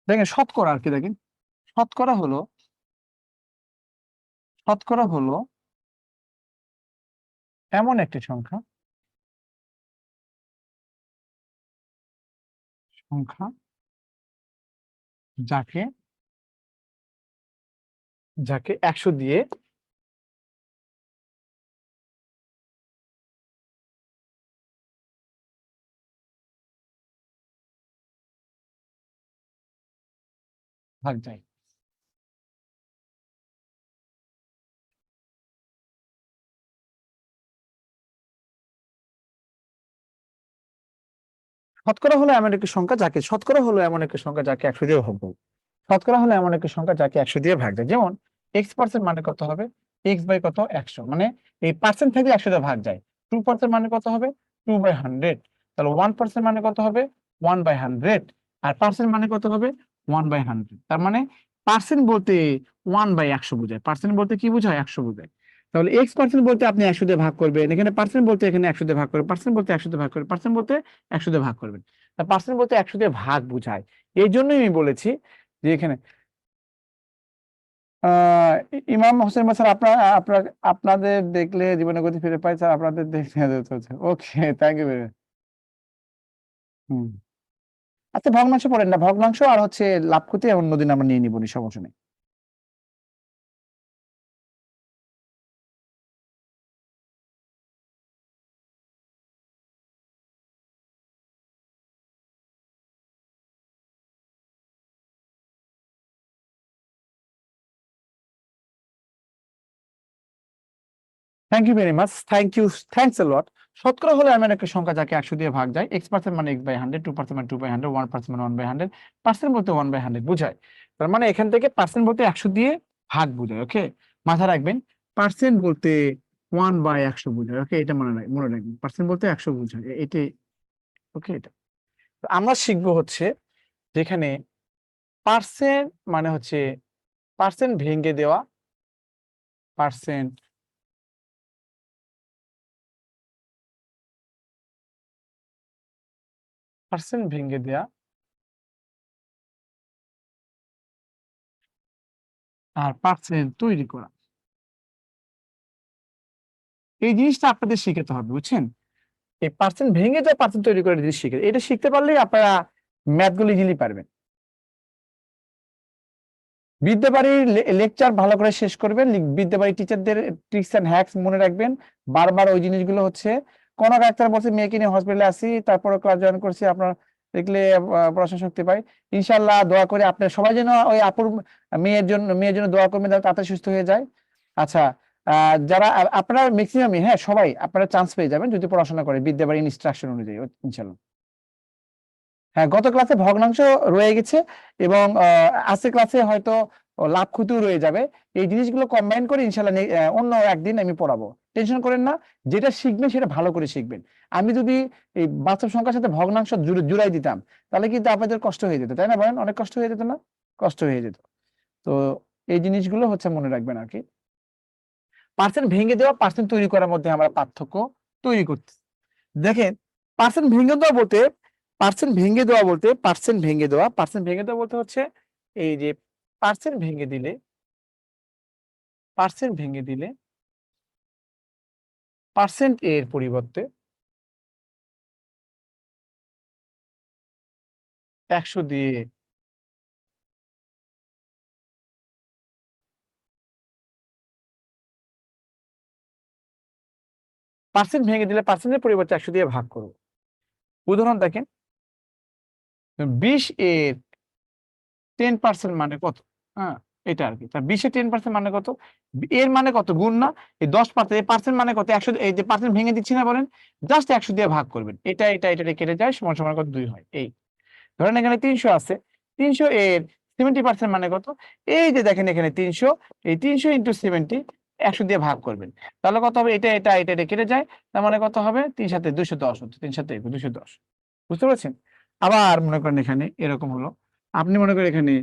দেখেন শতকরা আর কি, দেখেন শতকরা হলো এমন একটি সংখ্যা যাকে যাকে 100 দিয়ে ভাগ যায়। শতকরা হলো এমন একটি সংখ্যা যাকে 100 দিয়ে ভাগ করব। শতকরা হলো এমন একটি সংখ্যা যাকে 100 দিয়ে ভাগ যায়। যেমন x% মানে কত হবে, x বাই কত 100, মানে এই পার্সেন্ট থেকে 100 দিয়ে ভাগ যায়। 2% মানে কত হবে, 2/100। তাহলে 1% মানে কত হবে, 1/100। আর পার্সেন্ট মানে কত হবে, 1/100। তার মানে পার্সেন্ট বলতে 1/100 বোঝায়। পার্সেন্ট বলতে কি বোঝায়, 100 বোঝায়। তাহলে x% বলতে আপনি 100 দিয়ে ভাগ করবেন, এখানে পার্সেন্ট বলতে এখানে 100 দিয়ে ভাগ করবেন, পার্সেন্ট বলতে 100 দিয়ে ভাগ করবেন, পার্সেন্ট বলতে 100 দিয়ে ভাগ করবেন। পার্সেন্ট বলতে 100 দিয়ে ভাগ বোঝায়। এই জন্যই আমি বলেছি যে এখানে ইমাম হোসেন স্যার, আপনাদের দেখলে জীবনে গতি ফিরে পাই স্যার, আপনাদের দেখলে ওকে, থ্যাংক ইউ ভেরি মাচ। হুম, আচ্ছা ভগ্নাংশ পড়েন না, ভগ্নাংশ আর হচ্ছে লাভ ক্ষতি অন্যদিন আমরা নিয়ে নিবনি, সমস্যা নেই। Thank you very much, thanks a lot. শতকরা হলো এমন একটা সংখ্যা যাকে 100 দিয়ে ভাগ যায়। x% মানে x/100, 2% মানে 2/100, 1% মানে 1/100, পার্সেন্ট বলতে 1/100 বোঝায়। তার মানে এখান থেকে পার্সেন্ট বলতে 100 দিয়ে ভাগ বোঝায়। ওকে, মাথায় রাখবেন, পার্সেন্ট বলতে 1/100 বোঝায়। ওকে, এটা মনে রাখবেন, পার্সেন্ট বলতে 100 বোঝায় এটাই। ওকে, এটা তো আমরা শিখবো হচ্ছে যেখানে পার্সেন্ট মানে হচ্ছে পার্সেন্ট ভেঙে দেওয়া, পার্সেন্ট পার্সেন্ট ভেঙে দেওয়া আর পার্সেন্ট তৈরি করা, এই জিনিসটা আপনাদের শিখতে হবে, বুঝছেন? এই পার্সেন্ট ভেঙে দেওয়া পার্সেন্ট তৈরি করে জিনিস শিখে, এটা শিখতে পারলেই আপনারা ম্যাথগুলো ইজিলি পারবেন। বিদ্যাবাড়ির লেকচার ভালো করে শেষ করবেন, বিদ্যাবাড়ি টিচারদের ট্রিক্স এন্ড হ্যাকস মনে রাখবেন। বারবার ওই জিনিসগুলো হচ্ছে, কোন ডাক্তার বলছে মেয়েকে নিয়ে হসপিটালে আসি, তারপরে ক্লাস জয়েন করছি, আপনার দেখলে পড়াশোনা শক্তি পাই। ইনশাল্লাহ দোয়া করে আপনার সবাই যেন ওই আপুর মেয়ের জন্য দোয়া করবেন, যাতে তাড়াতাড়ি সুস্থ হয়ে যায়। আচ্ছা, যারা আপনারা ম্যাক্সিমামই, হ্যাঁ সবাই আপনারা চান্স পেয়ে যাবেন যদি পড়াশোনা করে বিদ্যাবাড়ি ইনস্ট্রাকশন অনুযায়ী, ইনশাল্লাহ। হ্যাঁ, গত ক্লাসে ভগ্নাংশ রয়ে গেছে এবং আজকের ক্লাসে হয়তো লাভ ক্ষতিও রয়ে যাবে। এই জিনিসগুলো কম্বাইন করে ইনশাল্লাহ অন্য একদিন আমি পড়াবো, টেনশন করেন না। যেটা শিখবেন সেটা ভালো করে শিখবেন। আমি যদি এই বাস্তব সংখ্যার সাথে ভগ্নাংশ জুড়াই দিতাম, তাহলে কিন্তু আপনাদের কষ্ট হয়ে যেত, তাই না বলেন? অনেক কষ্ট হয়ে যেত না? কষ্ট হয়ে যেত। তো এই জিনিসগুলো হচ্ছে মনে রাখবেন আর কি। পার্সেন্ট ভেঙে দেওয়া পার্সেন্ট তৈরি করার মধ্যে আমরা পার্থক্য তৈরি করতে, দেখেন পার্সেন্ট ভেঙে দেওয়া বলতে পার্সেন্ট ভেঙে দেওয়া বলতে হচ্ছে এই যে পার্সেন্ট ভেঙে দিলে পার্সেন্ট এর পরিবর্তে 100 দিয়ে পার্সেন্টের পরিবর্তে 100 দিয়ে ভাগ করব। উদাহরণ দেখেন, 20 এর 10% মানে কত? হ্যাঁ, এটা আর কি। তা 20 এর 10% মানে কত? এর মানে কত, গুণ না? এই 10%, এই পার্সেন্ট মানে কত, 100, এই যে পার্সেন্ট ভেঙে দিচ্ছি না বলেন, জাস্ট 100 দিয়ে ভাগ করবেন। এটা কেটে যায়, সমান সমান কত, 2 হয়। এই ধরেন এখানে 300 আছে, 300 এর 70% মানে কত? এই যে দেখেন এখানে 300, এই 300 ইন্টু 70 100 দিয়ে ভাগ করবেন, তাহলে কত হবে? এটা কেটে যায়, তার মানে কত হবে? 3 সাথে 210 হচ্ছে, 3 সাথে 210। বুঝতে পারছেন? আবার মনে করেন এখানে এরকম হলো, আপনি মনে করেন এখানে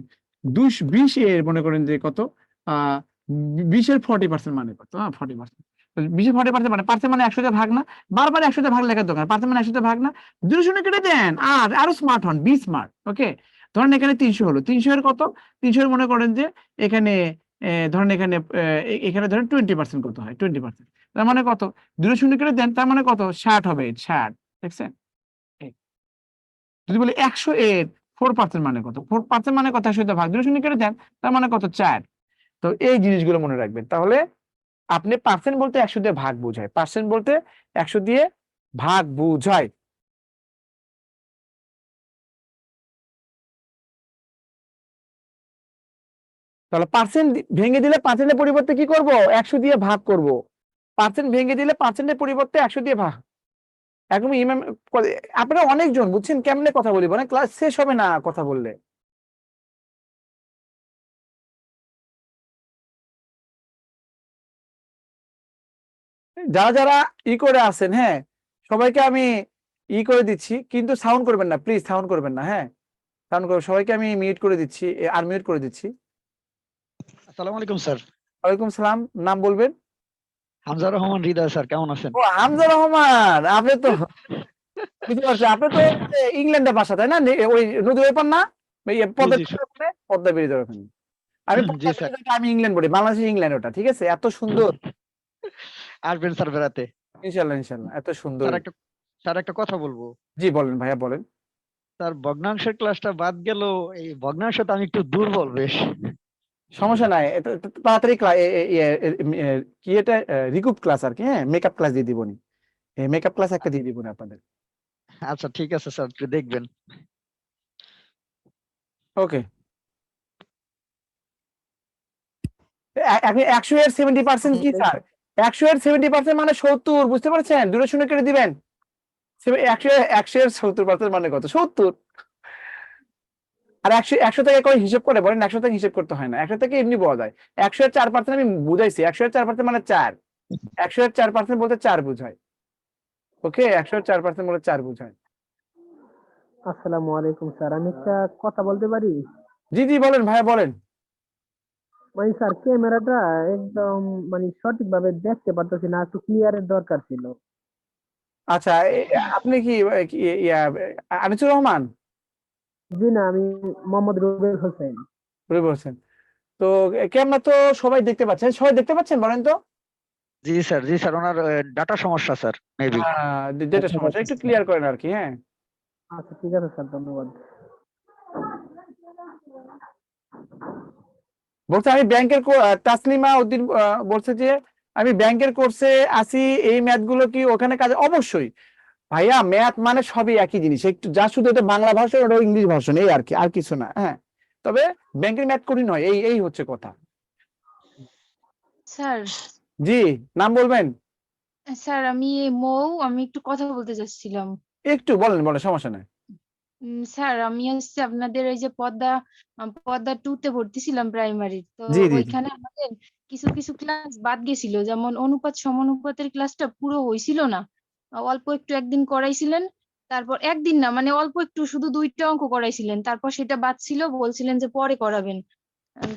20 এর মনে করেন যে কত, 20 এর 40% মানে কত? 40%, 20 এর 40% মানে পার্সেন্ট মানে 100 দিয়ে ভাগ না? বারবার 100 দিয়ে ভাগ লেখার দরকার, পার্সেন্ট মানে 100 দিয়ে ভাগ না? 2 শূন্য কেটে দেন, আর আরো স্মার্ট হন, বি স্মার্ট। ওকে, ধরেন এখানে 300 হলো, 300 এর কত, 300 এর মনে করেন যে এখানে ধরেন এখানে এখানে ধরেন 20% কত হয়, 20%, তার মানে কত, 2 শূন্য করে দেন, তার মানে কত, 60 হবে, 60, দেখছেন? যদি বলি 100 এর 4% মানে কত, 4% মানে কত, 100 ভাগ 2 শূন্য করে দেন, তার মানে কত, 4। তো এই জিনিসগুলো মনে রাখবেন। তাহলে আপনি পার্সেন্ট বলতে 100 দিয়ে ভাগ বোঝায়, পার্সেন্ট বলতে 100 দিয়ে ভাগ বোঝায়। তাহলে পার্সেন্ট ভেঙে দিলে পার্সেন্টের পরিবর্তে কি করব, 100 দিয়ে ভাগ করব। পার্সেন্ট ভেঙে দিলে পার্সেন্টের পরিবর্তে 100 দিয়ে ভাগ। এখন ইমাম আপনারা অনেকজন বুঝছেন, কেমনে কথা বলি, মানে ক্লাস শেষ হবে না কথা বললে। যারা যারা করে আছেন, হ্যাঁ, সবাইকে আমি করে দিচ্ছি, কিন্তু সাউন্ড করবেন না প্লিজ, সাউন্ড করবেন না, হ্যাঁ, সাউন্ড করবেন, সবাইকে আমি মিউট করে দিচ্ছি, আর মিউট করে দিচ্ছি। আসসালামু আলাইকুম স্যার। ওয়ালাইকুম সালাম, নাম বলবেন? হামজা রহমান হৃদয় স্যার, কেমন আছেন? ও হামজা রহমান, আপনি তো বুঝতে পারছি, আপনি তো ইংল্যান্ডের বাসা, তাই না? ওই নদী ওপার না, পদ্মা জি স্যার। পদ্মা ব্রিজের ওখানে। আমি জি পদ্মা স্যার, ব্রিজ, আমি ইংল্যান্ড বলি, বাংলাদেশের ইংল্যান্ড ওটা, ঠিক আছে? এত সুন্দর। আসবেন স্যার বেড়াতে। ইনশাল্লাহ ইনশাল্লাহ, এত সুন্দর। স্যার একটা কথা বলবো। জি বলেন ভাইয়া, বলেন। স্যার ভগ্নাংশের ক্লাসটা বাদ গেল, এই ভগ্নাংশ তো আমি একটু দুর্বল বেশ। সমস্যা নাই, তাড়াতাড়ি কি এটা রিকুপ ক্লাস আর কি, হ্যাঁ, মেকআপ ক্লাস দিয়ে দিবনি, মেকআপ ক্লাস একটা দিয়ে দিবনি আপনাদের। আচ্ছা ঠিক আছে স্যার, একটু দেখবেন। ওকে। আপনি 100 এর 70% কি স্যার? 100 এর 70% মানে 70, বুঝতে পারছেন? দূরে শুনে কেটে দিবেন। 100 এর 70% মানে কত, 70। আর 100 থেকে করে হিসাব করে বলেন, 100 থেকে হিসাব করতে হয় না, 100 থেকে এমনি বলা যায়। 100 এর 4% আমি বুঝাইছি, 100 এর 4% মানে 4, 100 এর 4% বলতে 4 বুঝায়। ওকে, 100 এর 4% বলে 4 বুঝায়। আসসালামু আলাইকুম স্যার, আমি একটা কথা বলতে পারি? জি জি বলেন ভাইয়া, বলেন। মানে স্যার, ক্যামেরাটা একদম মানে সঠিকভাবে দেখতে পারতেছি না, একটু ক্লিয়ারের দরকার ছিল। আচ্ছা, আপনি কি আনিসুর রহমান জি না, আমি মোহাম্মদ রুবেল হোসেন। বলছেন? তো ক্যামেরা তো সবাই দেখতে পাচ্ছেন, সবাই দেখতে পাচ্ছেন বলেন তো? জি স্যার, জি স্যার, ওনার ডাটা সমস্যা স্যার, মেবি। যেটা সমস্যা একটু ক্লিয়ার করেন আর কি, হ্যাঁ। আচ্ছা ঠিক আছে স্যার, ধন্যবাদ। বলছে আমি ব্যাংকের তাসলিমা উদ্দিন বলছে যে আমি ব্যাংকের কোর্সে আছি, এই ম্যাথ গুলো কি ওখানে কাজে? অবশ্যই ভাইয়া, ম্যাথ মানে সবই একই জিনিস, একটু যা শুধু এটা বাংলা ভাষা, ওটা ইংলিশ ভার্সন, এই আর কি, আর কিছু না, হ্যাঁ। তবে ব্যাংকের ম্যাথ কঠিন নয়, এই এই হচ্ছে কথা। স্যার, জি, নাম বলবেন? স্যার আমি আমি একটু কথা বলতে চাচ্ছিলাম। একটু বলেন, বলেন, সমস্যা নাই। স্যার আমি হচ্ছে আপনাদের ওই যে পদ্মা 2 তে ভর্তি ছিলাম প্রাইমারি, তো জি জি জি। ওইখানে আমাদের কিছু কিছু ক্লাস বাদ গেছিল, যেমন অনুপাত সমানুপাতের ক্লাসটা পুরো হয়েছিল না। অল্প একটু একদিন করাইছিলেন, তারপর একদিন না মানে অল্প একটু শুধু 2টা অঙ্ক করাইছিলেন, তারপর সেটা বাদ ছিল, বলছিলেন যে পরে করাবেন।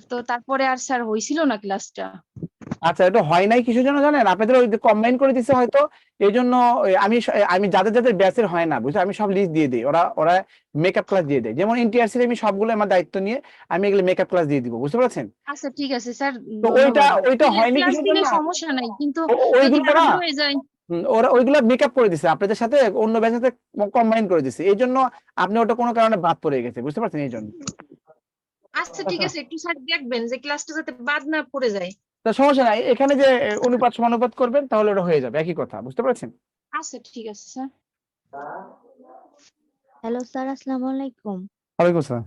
তো তারপরে আর স্যার হয়েছিল না ক্লাসটা। আচ্ছা, এটা হয় নাই কিছু জন্য জানেন, আপনাদের ওই কম্বাইন করে দিচ্ছে হয়তো, এই জন্য আমি যাদের যাদের ব্যাচের হয় না বুঝছো, আমি সব লিস্ট দিয়ে দিই, ওরা ওরা মেকআপ ক্লাস দিয়ে দেয়, যেমন এনটিআরসি আমি সবগুলো আমার দায়িত্ব নিয়ে আমি এগুলো মেকআপ ক্লাস দিয়ে দিব, বুঝতে পারছেন? আচ্ছা ঠিক আছে স্যার, তো ওইটা ধন্যবাদ। ওইটা হয়নি ক্লাস কিসের দিলে জন্য? সমস্যা নাই, কিন্তু যদি ওইগুলো বাদ না, হয়ে যায়। ওরা ওইগুলা মেকআপ করে দিছে আপনাদের সাথে, অন্য ব্যাচের সাথে কম্বাইন করে দিছে, এই জন্য আপনি ওটা কোনো কারণে বাদ পড়ে গেছে, বুঝতে পারছেন, এই জন্য। আচ্ছা ঠিক আছে, একটু স্যার দেখবেন যে ক্লাসটা যাতে বাদ না পড়ে যায়। তো সমস্যা নাই, এখানে যে অনুপাত সমানুপাত করবেন তাহলে ওটা হয়ে যাবে, একই কথা, বুঝতে পারছেন? আচ্ছা ঠিক আছে স্যার। হ্যালো স্যার, আসসালামু আলাইকুম। ওয়ালাইকুম আসসালাম।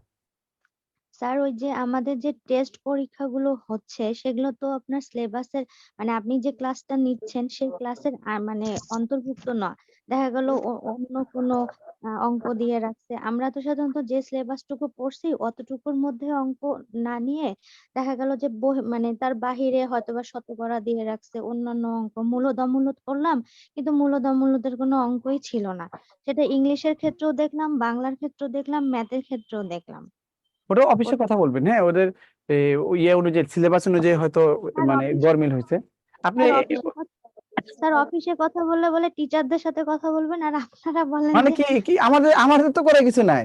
স্যার, ওই যে আমাদের যে টেস্ট পরীক্ষাগুলো হচ্ছে সেগুলো তো আপনার সিলেবাসের মানে আপনি যে ক্লাসটা নিচ্ছেন সেই ক্লাসের মানে অন্তর্ভুক্ত না। দেখা গেল অন্য কোনো অঙ্ক দিয়ে রাখছে। আমরা তো সাধারণত যে সিলেবাসটুকু পড়ছি অতটুকুর মধ্যে অঙ্ক না নিয়ে দেখা গেল যে মানে তার বাহিরে হয়তোবা শতকরা দিয়ে রাখছে, অন্যান্য অঙ্ক মূলদ অমূলদ করলাম, কিন্তু মূলদ অমূলদের কোনো অঙ্কই ছিল না। সেটা ইংলিশের ক্ষেত্রেও দেখলাম, বাংলার ক্ষেত্রেও দেখলাম, ম্যাথের ক্ষেত্রেও দেখলাম। ওটা অফিসে কথা বলবেন, হ্যাঁ, ওদের ইয়ে অনুযায়ী, সিলেবাস অনুযায়ী হয়তো স্যার মানে অফিস গরমিল হয়েছে। আপনি স্যার অফিসে স্যার অফিসে কথা বললে বলে টিচারদের সাথে কথা বলবেন, আর আপনারা বলেন মানে যে কি কি আমাদের আমাদের তো করে কিছু নাই,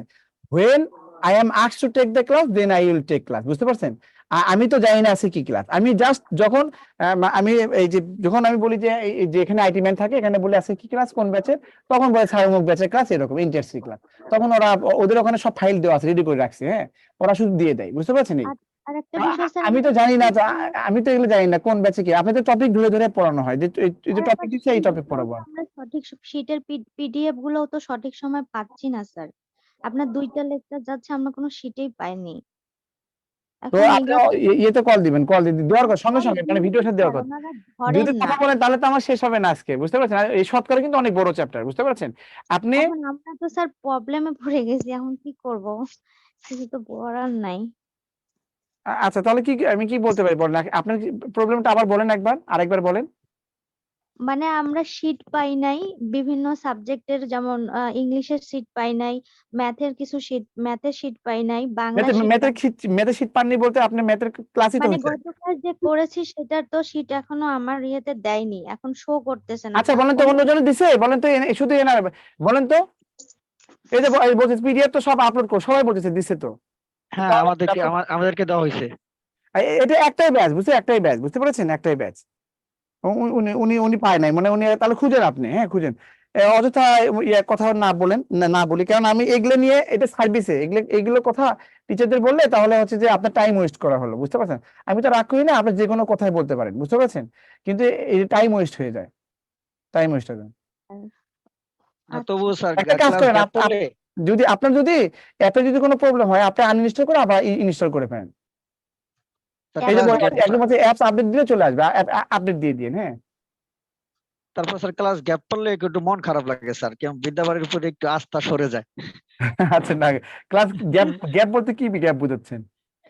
when I am asked to take the class, then I will take class. বুঝতে পারছেন? আমি তো জানি না আছে কি ক্লাস, আমি জাস্ট যখন আমি এই যে যখন আমি বলি যে এই যে এখানে আইটি ম্যান থাকে, এখানে বলে আছে কি ক্লাস কোন ব্যাচের, তখন বলে স্যার অমুক ব্যাচের ক্লাস, এরকম ইন্টারসি ক্লাস। তখন ওরা ওদের ওখানে সব ফাইল দেওয়া আছে, রেডি করে রাখছে, হ্যাঁ, ওরা শুধু দিয়ে দেয়। বুঝতে পারছেন? এই আর একটা বিষয় স্যার, আমি তো জানি না, আমি তো এগুলো জানি না কোন ব্যাচে কি। আপনাদের টপিক ধরে ধরে পড়ানো হয় যে এই যে টপিক দিচ্ছে এই টপিক পড়াবো। আমরা সঠিক শীটের পিডিএফ গুলো তো সঠিক সময় পাচ্ছি না স্যার। আপনার 2টা লেকচার যাচ্ছে, আমরা কোনো শীটেই পাইনি। তো এখন আপনি এগুলো ইয়েতে কল দিবেন, কল দেওয়ার সঙ্গে সঙ্গে, মানে ভিডিওর সাথে দেওয়ার কথা। ওনারা যদি ধরেন না। কথা বলেন তাহলে তো আমার শেষ হবে না আজকে। বুঝতে পারছেন? আর এই শতকরা কিন্তু অনেক বড় চ্যাপ্টার। বুঝতে পারছেন? আপনি এখন আমরা তো স্যার প্রবলেমে পড়ে গেছি, এখন কি করব? কিছু তো করার নাই। আচ্ছা, তাহলে কি আমি কি বলতে পারি বলেন, আপনার প্রবলেমটা আবার বলেন, আরেকবার বলেন। মানে আমরা শীট পাই নাই বিভিন্ন সাবজেক্টের, যেমন ইংলিশের শীট পাই নাই, ম্যাথের শীট পাই নাই, বাংলা শীট ম্যাথের শীট পাননি বলতে আপনি ম্যাথের ক্লাসই তো মানে হচ্ছে। গতকাল যে করেছি সেটার তো শীট এখনো আমার ইয়েতে দেয়নি, এখন শো করতেছে না। আচ্ছা বলেন তো, অন্যজনে দিছে? বলেন তো, শুধু এনার বলেন তো। এই যে বলছে পিডিএফ তো সব আপলোড করো, সবাই বলতেছে দিছে তো। হ্যাঁ, আমাদেরকে দেওয়া হয়েছে। এটা একটাই ব্যাচ, বুঝছে, একটাই ব্যাচ। বুঝতে পেরেছেন? একটাই ব্যাচ। উনি উনি উনি পায় নাই, মানে উনি তাহলে খুঁজেন আপনি, হ্যাঁ খুঁজেন। অযথা কথা না বলেন, না বলি, কারণ আমি এগুলো নিয়ে, এটা সার্ভিসে এগুলো কথা টিচারদের বললে তাহলে হচ্ছে যে আপনার টাইম ওয়েস্ট করা হলো। বুঝতে পারছেন? আমি তো রাগ করি না, আপনি যে কোনো কথাই বলতে পারেন। বুঝতে পারছেন? কিন্তু এই টাইম ওয়েস্ট হয়ে যায়, টাইম ওয়েস্ট হয়ে যায়। তবুও স্যার একটা কাজ ক্লাস করেন, গ্যাপ পড়লে যদি আপনার যদি অ্যাপে যদি কোনো প্রবলেম হয়, আপনি আনইনস্টল করে আবার ইনস্টল করে ফেলেন। এই যে ক্লাস গ্যাপ একদম হচ্ছে অ্যাপস আপডেট দিলে চলে আসবে, আপডেট দিয়ে দিন, হ্যাঁ। তারপর স্যার ক্লাস গ্যাপ পড়লে একটু মন খারাপ লাগে স্যার, কেমন বিদ্যাবাড়ির উপরে একটু আস্থা সরে যায়। আচ্ছা, না, ক্লাস গ্যাপ গ্যাপ বলতে কি গ্যাপ বুঝাচ্ছেন?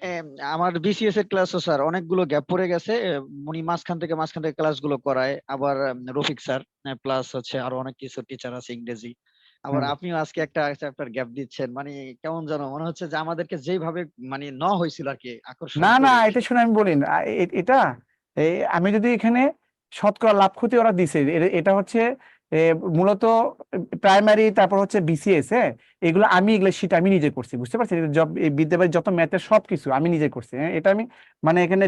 এম, আমার বিসিএস এর ক্লাসও স্যার অনেকগুলো গ্যাপ পড়ে গেছে। উনি মাঝখান থেকে ক্লাসগুলো করায়, আবার রফিক স্যার প্লাস হচ্ছে আরো অনেক কিছু টিচার আছে ইংরেজি। আবার হুম। আপনিও আজকে একটা চ্যাপ্টার গ্যাপ দিচ্ছেন, মানে কেমন যেন মনে হচ্ছে যে আমাদেরকে যেভাবে মানে নেওয়া হয়েছিল আর কি আকর্ষণ না না, করে। এটা শুনে আমি বলি না, এটা আমি যদি এখানে শতকরা লাভ ক্ষতি ওরা দিছে, এটা হচ্ছে মূলত প্রাইমারি, তারপর হচ্ছে বিসিএস, হ্যাঁ, এগুলো শীট আমি নিজে করছি। বুঝতে পারছি? বিদ্যাবাড়ির যত ম্যাথের সবকিছু আমি নিজে করছি, হ্যাঁ, এটা আমি মানে এখানে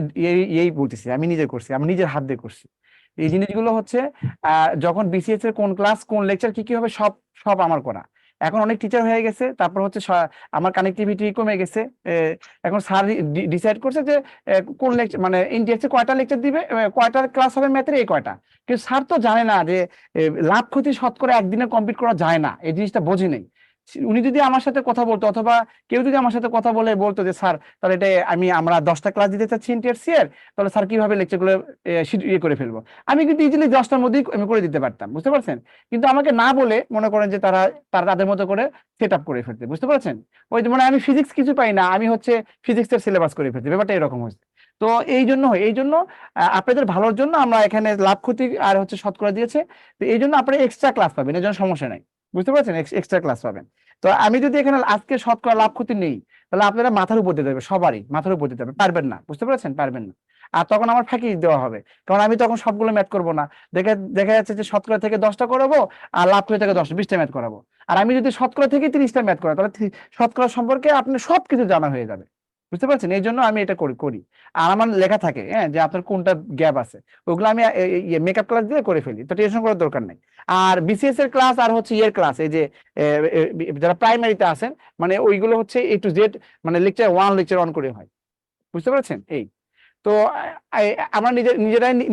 এই বলতেছি, আমি নিজে করছি, আমি নিজের হাত দিয়ে করছি। এই জিনিসগুলো হচ্ছে যখন বিসিএস এর কোন ক্লাস কোন লেকচার কি কি হবে সব সব আমার করা। এখন অনেক টিচার হয়ে গেছে, তারপর হচ্ছে আমার কানেক্টিভিটি কমে গেছে। এখন স্যার ডিসাইড করছে যে কোন লেকচার, মানে ইন্ডিয়াতে কয়টা লেকচার দিবে, কয়টা ক্লাস হবে ম্যাথের, এই কয়টা। কিন্তু স্যার তো জানে না যে লাভ ক্ষতি শতকরা একদিনে কমপ্লিট করা যায় না, এই জিনিসটা বোঝে নেই। উনি যদি আমার সাথে কথা বলতো, অথবা কেউ যদি আমার সাথে কথা বলে বলতো যে স্যার তাহলে এটা আমরা 10টা ক্লাস দিতে চাচ্ছি ইন্টারসি এর, তাহলে স্যার কিভাবে লেকচারগুলো ইয়ে করে ফেলবো, আমি কিন্তু ইজিলি 10টার মধ্যেই আমি করে দিতে পারতাম। বুঝতে পারছেন? কিন্তু আমাকে না বলে মনে করেন যে তারা তাদের মতো করে সেট আপ করে ফেলতে। বুঝতে পারছেন? ওই যে মানে আমি ফিজিক্স কিছু পাই না, আমি হচ্ছে ফিজিক্সের সিলেবাস করে ফেলছি, ব্যাপারটা এরকম হয়েছে। তো এই জন্য আপনাদের ভালোর জন্য আমরা এখানে লাভ ক্ষতি আর হচ্ছে শতকরা দিয়েছে। তো এই জন্য আপনারা এক্সট্রা ক্লাস পাবেন, এর জন্য সমস্যা নাই। বুঝতে পারছেন? এক্সট্রা ক্লাস পাবেন। তো আমি যদি এখানে আজকে শতকরা লাভ ক্ষতি নেই, তাহলে আপনারা মাথার উপর দিতে হবে, সবারই মাথার উপর দিতে হবে, পারবেন না। বুঝতে পারছেন? পারবেন না। আর তখন আমার ফাঁকি দেওয়া হবে, কারণ আমি তখন সবগুলো ম্যাথ করবো না। দেখা যাচ্ছে যে শতকরা থেকে 10টা করাবো, আর লাভ ক্ষতি থেকে 20টা ম্যাথ করাবো। আর আমি যদি শতকরা থেকে 30টা ম্যাথ করাই, তাহলে শতকরা সম্পর্কে আপনার সবকিছু জানা হয়ে যাবে। বুঝতে পারছেন? এই জন্য আমি এটা করি। আর আমার লেখা থাকে, হ্যাঁ, যে আপনার কোনটা গ্যাপ আছে, ওগুলো আমি মেকআপ ক্লাস দিয়ে করে ফেলি, তো টেনশন করার দরকার নেই। আর বিসিএস এর ক্লাস আর হচ্ছে ইয়ের ক্লাস, এই যে যারা প্রাইমারিতে আছেন, মানে ওইগুলো হচ্ছে A to Z, মানে লেকচার 1 করে হয়। বুঝতে পারছেন? এই তো আমরা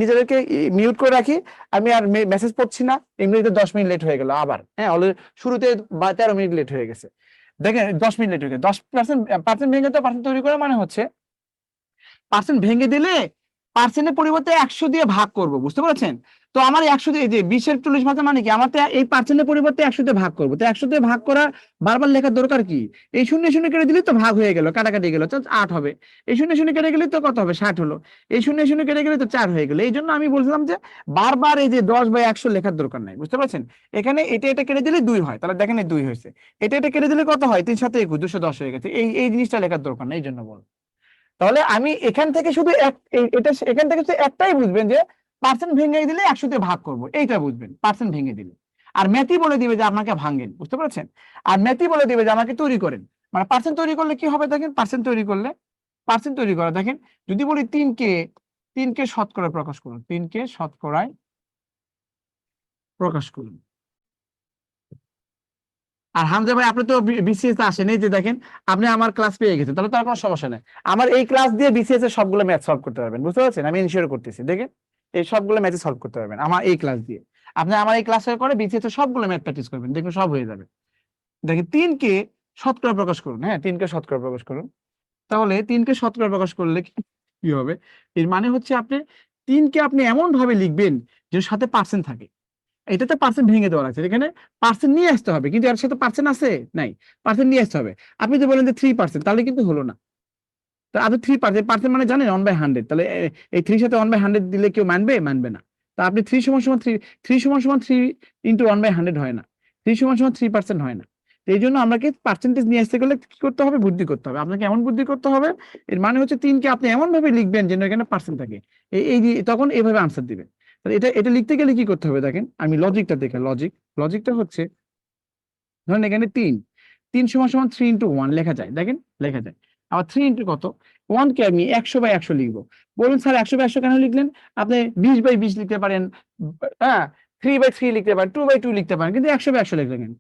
নিজেদেরকে মিউট করে রাখি। আমি আর মেসেজ পড়ছি না, এমনিতে 10 মিনিট লেট হয়ে গেল আবার, হ্যাঁ, অলরেডি শুরুতে 13 মিনিট লেট হয়ে গেছে। দেখেন 10 মিনিট লেট হয়ে গেছে, 10% ভেঙে তো পার্সেন্ট তৈরি করে, মানে হচ্ছে পার্সেন্ট ভেঙে দিলে পার্সেন্টের পরিবর্তে 100 দিয়ে ভাগ করব। বুঝতে পারছেন? তো আমার 100 দিয়ে, এই যে 20-এর 40 মানে কি, আমার তো এই পার্সেন্টের পরিবর্তে 100 দিয়ে ভাগ করবো, তো 100 দিয়ে ভাগ করা বারবার লেখার দরকার কি? এই শূন্য শূন্য কেটে দিলে তো ভাগ হয়ে গেল, কাটাকাটি গেল, তো 8 হবে। এই শূন্য শূন্য কেটে গেলে তো কত হবে? 60 হলো। এই শূন্য শূন্য কেটে গেলে তো 4 হয়ে গেল। এই জন্য আমি বলছিলাম যে বারবার এই যে 10/100 লেখার দরকার নাই। বুঝতে পারছেন? এখানে এটা কেটে দিলে 2 হয়, তাহলে দেখেন এই 2 হয়েছে। এটা কেটে দিলে কত হয়? 3 7 21, 210 হয়ে গেছে। এই জিনিসটা লেখার দরকার নেই, এই জন্য বল। তাহলে আমি এখান থেকে শুধু এখান থেকে শুধু একটাই বুঝবেন যে পার্সেন্ট ভেঙে দিলে 100 দিয়ে ভাগ করবো, এইটা বুঝবেন পার্সেন্ট ভেঙে দিলে। আর ম্যাথই বলে দিবে যে আপনাকে ভাঙেন। বুঝতে পারছেন? আর ম্যাথই বলে দিবে যে আমাকে তৈরি করেন। মানে পার্সেন্ট তৈরি করলে কি হবে দেখেন, পার্সেন্ট তৈরি করা দেখেন, যদি বলি 3কে শতকরা প্রকাশ করুন, 3কে শতকরায় প্রকাশ করুন। আর হামজা ভাই আপনি তো বিসিএস আসেন, এই যে দেখেন আপনি আমার ক্লাস পেয়ে গেছেন, তাহলে তো আর কোনো সমস্যা নেই। আমার এই ক্লাস দিয়ে বিসিএস এর সবগুলো ম্যাথ সলভ করতে পারবেন, বুঝতে পারছেন? আমি ইনশিওর করতেছি, দেখেন এই সবগুলো ম্যাথ সলভ করতে পারবেন আমার এই ক্লাস দিয়ে। আপনি আমার এই ক্লাসের করে বিসিএস এর সবগুলো ম্যাথ প্র্যাকটিস করবেন, দেখবেন সব হয়ে যাবে। দেখেন 3কে শতকরা প্রকাশ করুন, হ্যাঁ 3কে শতকরা প্রকাশ করুন। তাহলে 3কে শতকরা প্রকাশ করলে কি হবে? এর মানে হচ্ছে আপনি 3কে আপনি এমন ভাবে লিখবেন যে সাথে পার্সেন্ট থাকে। এটাতে পার্সেন্ট ভেঙে দেওয়া আছে, এখানে পার্সেন্ট নিয়ে আসতে হবে, কিন্তু এর সাথে পার্সেন্ট আছে নাই, পার্সেন্ট নিয়ে আসতে হবে। আপনি যদি বলেন যে 3%, তাহলে কিন্তু হলো না। তা আপনি 3%, পার্সেন্ট মানে জানেন 1/100, তাহলে এই 3 সাথে 1/100 দিলে কেউ মানবে না। তা আপনি 3 সমান সমান 3 ইন্টু 1/100 হয় না, 3 সমান সমান 3% হয় না। তো এই জন্য আমাকে পার্সেন্টেজ নিয়ে আসতে গেলে কি করতে হবে? বুদ্ধি করতে হবে। আপনাকে এমন বুদ্ধি করতে হবে, এর মানে হচ্ছে 3কে আপনি এমন ভাবে লিখবেন যেন এখানে পার্সেন্ট থাকে, তখন এইভাবে আনসার দিবেন। তাহলে এটা লিখতে গেলে কি করতে হবে দেখেন, আমি লজিকটা দেখে, লজিকটা হচ্ছে ধরেন এখানে 3 সমান সমান 3 ইন্টু 1 লেখা যায়, দেখেন লেখা যায়। আবার 3 ইন্টু কত 1 কে আমি 100/100 লিখবো। বলুন স্যার 100/100 কেন লিখলেন? আপনি 20/20 লিখতে পারেন, হ্যাঁ 3/3 লিখতে পারেন, 2/2 লিখতে পারেন, কিন্তু 100/100 লিখলেন কেন?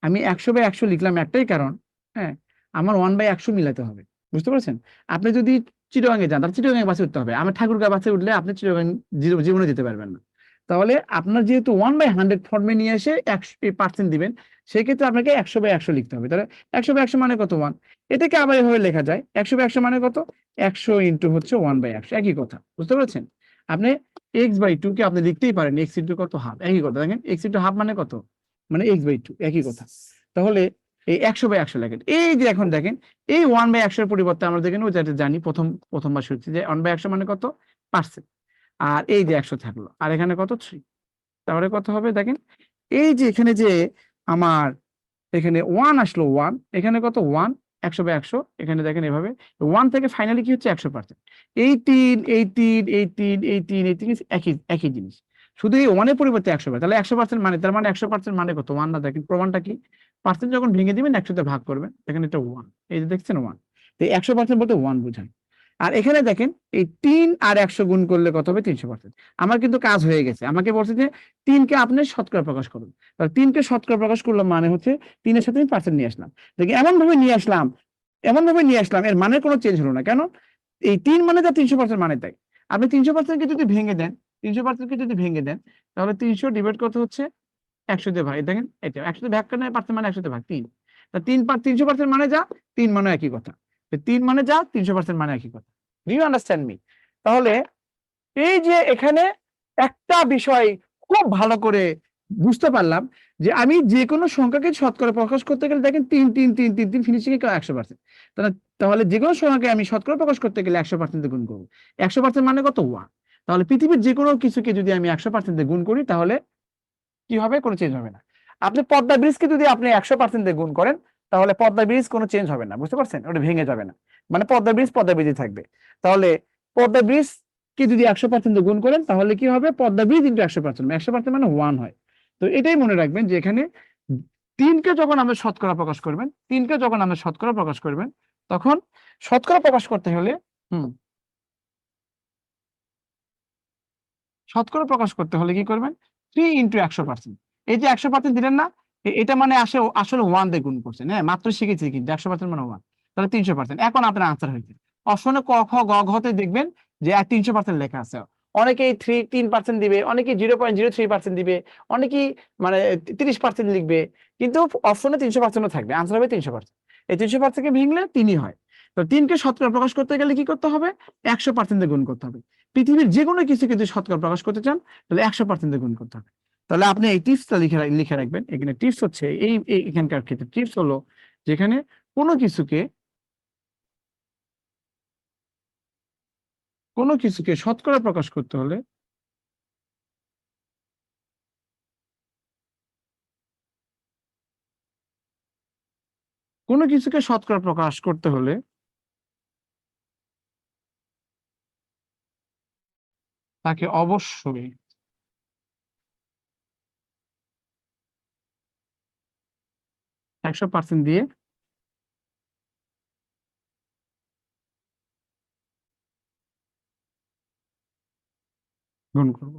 আমি 100/100 লিখলাম একটাই কারণ, হ্যাঁ আমার 1/100 মিলাতে হবে, বুঝতে পারছেন? আপনি যদি চিটাগাঙে যান, তাহলে চিটাগাঙে বাসে উঠতে হবে। আমার ঠাকুরগাঁও বাসে উঠলে আপনি চিটাগাং জীবনে যেতে পারবেন না। তাহলে আপনার যেহেতু 1/100 ফর্মে নিয়ে এসে 100% দিবেন, সেক্ষেত্রে আপনাকে 100/100 লিখতে হবে। তাহলে 100/100 মানে কত? 1। এটাকে আবার এভাবে লেখা যায়, 100/100 মানে কত? 100 ইন্টু হচ্ছে 1/100, একই কথা, বুঝতে পেরেছেন? আপনি x/2 কে আপনি লিখতেই পারেন x ইন্টু কত? হাফ, একই কথা। দেখেন x ইন্টু হাফ মানে কত? মানে x/2, একই কথা। তাহলে এই 100/100 লেখেন। এই যে এখন দেখেন এই 1/100 এর পরিবর্তে আমরা দেখেন ওই যেটা জানি প্রথমবার শুনছি যে 1/100 মানে কত? পার্সেন্ট। আর এই যে 100 থাকলো, আর এখানে কত? 3। তাহলে কত হবে দেখেন, এই যে এখানে যে আমার এখানে 1 আসলো, 1 এখানে কত? 1 100/100, এখানে দেখেন এভাবে 1 থেকে ফাইনালি কি হচ্ছে? 100%। এই তিন একই জিনিস, শুধু এই 1 এর পরিবর্তে 100%। তাহলে 100% মানে, তার মানে 100% মানে কত? 1 না? দেখেন প্রমাণটা কি? পার্সেন্ট যখন ভেঙে দিবেন 100 তে ভাগ করবেন, দেখেন এটা 1, এই যে দেখছেন 1। তো 100% বলতে 1 বোঝায়। আর এখানে দেখেন এই 3 আর 100 গুণ করলে কত হবে? 300%। আমার কিন্তু কাজ হয়ে গেছে, আমাকে বলছে যে 3কে আপনি শতকরা প্রকাশ করুন। তাহলে 3কে শতকরা প্রকাশ করলাম মানে হচ্ছে 3 এর সাথে আমি পার্সেন্ট নিয়ে আসলাম। দেখি এমন ভাবে নিয়ে আসলাম, এর মানের কোনো চেঞ্জ হলো না। কেন? এই 3 মানে যা 300% মানে তাই। আপনি 300% কে যদি ভেঙে দেন, 300% কে যদি ভেঙে দেন, তাহলে 300 ডিভাইড কত হচ্ছে? 100 দিয়ে ভাগ। দেখেন এটা 100 দিয়ে ভাগ কেন? পার্সেন্ট মানে 100 দিয়ে ভাগ 3। তা 300% মানে যা, 3 মানে একই কথা। 3 মানে যা, 300% মানে একই কথা। Do you understand me? তাহলে এই যে এখানে একটা বিষয় খুব ভালো করে বুঝতে পারলাম যে আমি যে কোনো সংখ্যাকে শতকরা প্রকাশ করতে গেলে দেখেন 3 ফিনিশিং এ 100%। তাহলে যে কোনো সংখ্যাকে আমি শতকরা প্রকাশ করতে গেলে 100% গুণ করবো। 100% মানে কত? 1। তাহলে পৃথিবীর যে কোনো কিছুকে যদি আমি 100% গুণ করি, তাহলে কি হবে? কোনো চেঞ্জ হবে না। আপনি পদ্মা ব্রিজকে যদি আপনি 100% গুণ করেন, তাহলে পদ্মা ব্রিজ কোনো চেঞ্জ হবে না, বুঝতে পারছেন? ওটা ভেঙে যাবে না, মানে পদ্মা ব্রিজই থাকবে। তাহলে পদ্মা ব্রিজ কি যদি 100% গুণ করেন, তাহলে কি হবে? পদ্মা ব্রিজ ইন্টু 100%, 100% মানে 1 হয়। তো এটাই মনে রাখবেন যে এখানে 3কে যখন আমরা শতকরা প্রকাশ করবেন, তখন শতকরা প্রকাশ করতে হলে শতকরা প্রকাশ করতে হলে কি করবেন? 3 ইন্টু 100%। এই যে 100% দিলেন না, এটা মানে আসলে 1 দিয়ে গুণ করছেন, হ্যাঁ মাত্র শিখেছি কিন্তু 100% মানে 1, তাহলে 300%। এখন আপনার আনসার হয়েছে। অপশনে ক, খ, গ, ঘ তে দেখবেন যে 300% লেখা আছে। অনেকেই 3% দিবে, অনেকেই 0.03% দিবে, অনেকেই মানে 30% লিখবে, কিন্তু অপশনে 300% থাকবে, আনসার হবে 300%। এই 300% কে ভেঙলে 3ই হয়। তো 3কে শতকরা প্রকাশ করতে গেলে কি করতে হবে? 100% দিয়ে গুণ করতে হবে। পৃথিবীর যে কোনো কিছুকে যদি শতকরা প্রকাশ করতে চান, তাহলে 100% গুণ করতে হবে। তাহলে আপনি এই টিপসটা লিখে রাখবেন। এখানে টিপস হচ্ছে এখানকার ক্ষেত্রে টিপস হলো, যেখানে কোনো কিছুকে শতকরা প্রকাশ করতে হলে তাকে অবশ্যই 100% দিয়ে গুণ করব